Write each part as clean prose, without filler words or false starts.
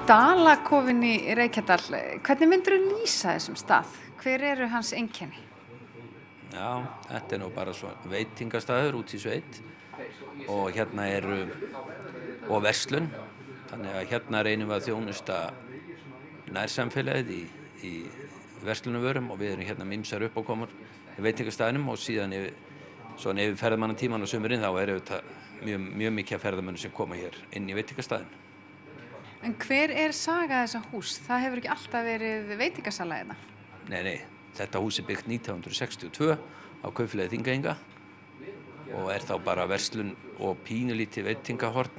Dalakofinn í Reykjadal, hvernig myndirðu lýsa þessum stað? Hver eru hans einkenni? Já, þetta nú bara svona veitingastaður út í sveit og hérna og verslun. Þannig að hérna reynum við að þjónusta nærsamfélagið í verslunarvörum og við erum hérna með ýmsar uppákomur í veitingastaðnum og síðan yfir ferðamannatímann á sumrin þá þetta mjög mikið af ferðamönnum sem koma hér inn í veitingastaðinn. En hver er saga þessa hús? Það hefur ekki alltaf verið veitingasala hérna. Nei, þetta hús er byggt 1962 á Kaupfélagi Þingeyinga og þá bara verslun og pínulítið veitingahorn.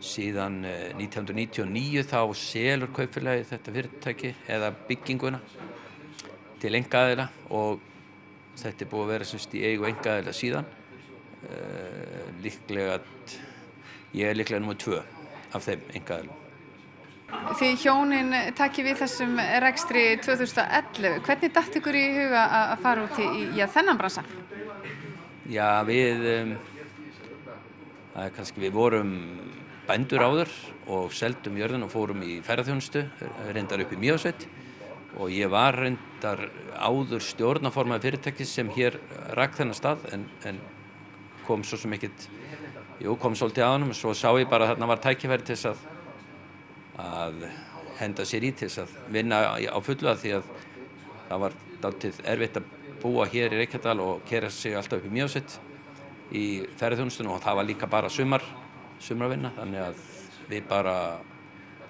Síðan 1999 þá selur Kaupfélagið þetta fyrirtæki eða bygginguna til einkaaðila og þetta búið að vera í eigu einkaaðila síðan. Ég er líklega númer 2 af þeim einkaaðilum. Þið hjónin takið við þessum rekstri 2011. Hvernig datt ykkur í huga að fara út í þennan bransa? Já, við vorum bændur áður og seldum jörðina og fórum í ferðaþjónustu, reyndar upp í Mývatnssveit og ég var reyndar áður stjórnarformaður fyrirtækis sem hér rak þennan stað en kom svo sem ekkert, kom svolítið á honum og svo sá ég bara að þarna var tækifæri til þess að henda sér í til þess að vinna á fullu að því að það var dálítið erfitt að búa hér í Reykjadal og keyra sig alltaf upp í Mývatnssveit í ferðaþjónustunni og það var líka bara sumarvinna þannig að við bara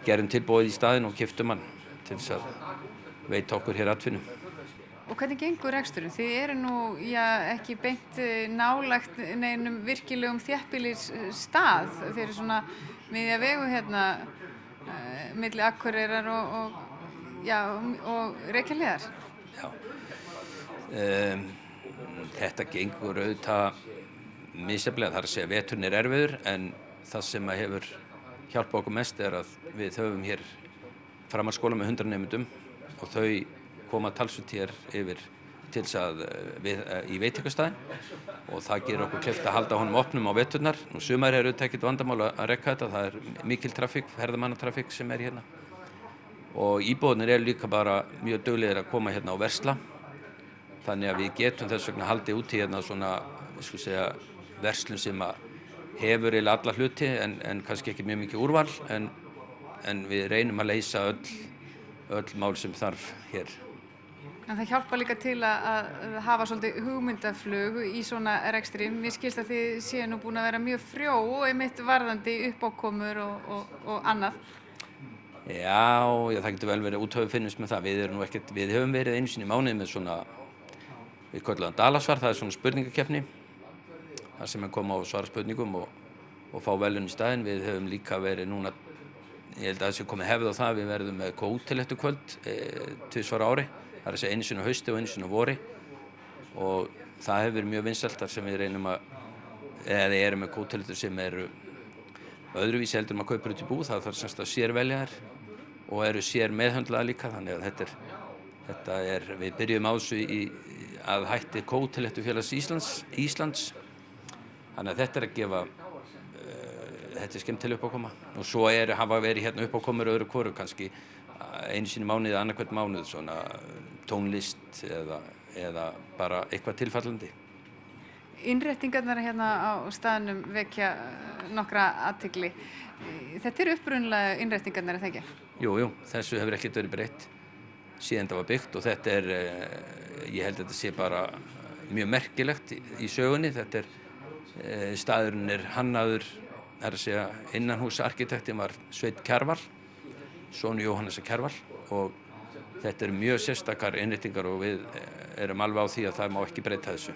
gerum tilboðið í staðinn og keyptum hann til þess að veita okkur hér atvinnu. Og hvernig gengur reksturinn? Þið eru nú ekki beint nálægt neinum virkilegum þéttbýlisstað. Þið eru svona miðja vegu hérna milli Akureyrar og Reykjahlíðar. Já. Þetta gengur auðvitað misjafnlega, það er að segja veturinn er erfiður en það sem hefur hjálpað okkur mest er að við höfum hér framhaldsskóla með 100 nemendum og þau koma talsvert hér yfir til þess að í veitingastaðinn og það gerir okkur kleift að halda honum opnum á veturnar. Nú sumar auðvitað ekkert vandamál að rekka þetta, það er mikil trafík, ferðamannatrafík sem er hérna og íbúarnir eru líka bara mjög duglegir að koma hérna og versla þannig að við getum þess vegna haldið úti hérna svona, verslun sem hefur eiginlega alla hluti en kannski ekki mjög mikið úrval en við reynum að leysa öll mál sem þarf hér. En það hjálpar líka til að hafa svolítið hugmyndaflug í svona rekstri. Mér skilst að þið séu nú búin að vera mjög frjó og einmitt varðandi uppákomur og annað. Já, það getur vel verið úthöfu finnst með það. Við höfum verið einu sinni í mánuði með svona, við köllum það Dalasvar, það er svona spurningakeppni. Það sem koma og svara spurningum og fá verðlaun í staðinn. Við höfum líka verið núna, ég held að það sé komið hefð á það, við verðum með kótilettukvöld 2 á ári. Það er að segja einu sinni á hausti og einu sinni á vori og það hefur verið mjög vinsælt þar sem við reynum eða erum með kótilettur sem eru öðruvísi heldur að kaupa út í búð, það þarf semst að sérvelja þær og eru sér meðhöndlaðar líka þannig að við byrjum á þessu að hætti Kótilettufélags Íslands þannig að þetta að gefa þetta skemmtileg uppákoma og svo hafa verið hérna uppákomur öðru hvoru kannski einu sinni mánuði eða annað hvern mánuð svona tónlist eða bara eitthvað tilfallandi. Innréttingarnar hérna á staðnum vekja nokkra athygli. Þetta eru upprunalega innréttingarnar, er það ekki? Jú, þessu hefur ekkert verið breytt síðan það var byggt og þetta ég held að þetta sé bara mjög merkilegt í sögunni. Staðurinn er hannaður, það er að segja innanhúsarkitektin var Sveinn Kjarval, sonur Jóhannesar Kjarval og þetta eru mjög sérstakar innréttingar og við erum alveg á því að það má ekki breyta þessu.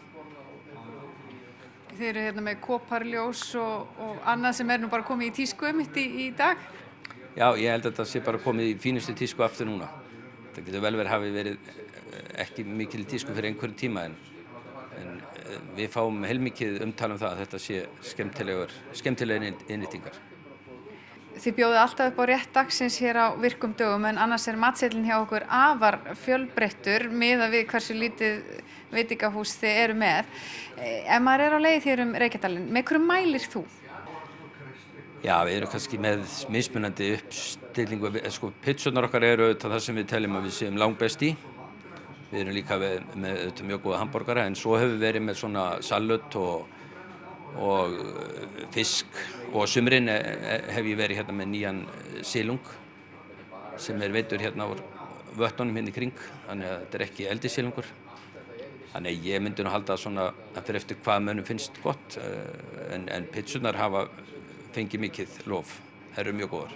Þið eru hérna með koparljós og annað sem nú bara komið í tísku mitt í dag? Já, ég held að þetta sé bara komið í fínustu tísku aftur núna. Það getur vel hafi verið ekki mikil tísku fyrir einhverjum tíma en við fáum heilmikið umtal það að þetta sé skemmtilegar innréttingar. Þið bjóðið alltaf upp á rétt dagsins hér á virkum dögum en annars matseðillinn hjá okkur afar fjölbreyttur miðað við hversu lítið veitingahús þið eru með. Ef maður á leið hér Reykjadalinn, með hverju mælir þú? Já, við erum kannski með mismunandi uppstillingu, sko pítsurnar okkar eru auðvitað það sem við teljum að við séum langbest í. Við erum líka með auðvitað mjög góða hamborgara, en svo hefur við verið með svona salut og fisk, og á sumrin hef ég verið hérna með nýjan silung sem veiddur hérna úr vötnunum hérna í kring, þannig að þetta ekki eldisilungur. Þannig ég myndi nú halda svona að fyrir eftir hvað mönnum finnst gott, en pítsurnar hafa fengið mikið lof, þær eru mjög góðar.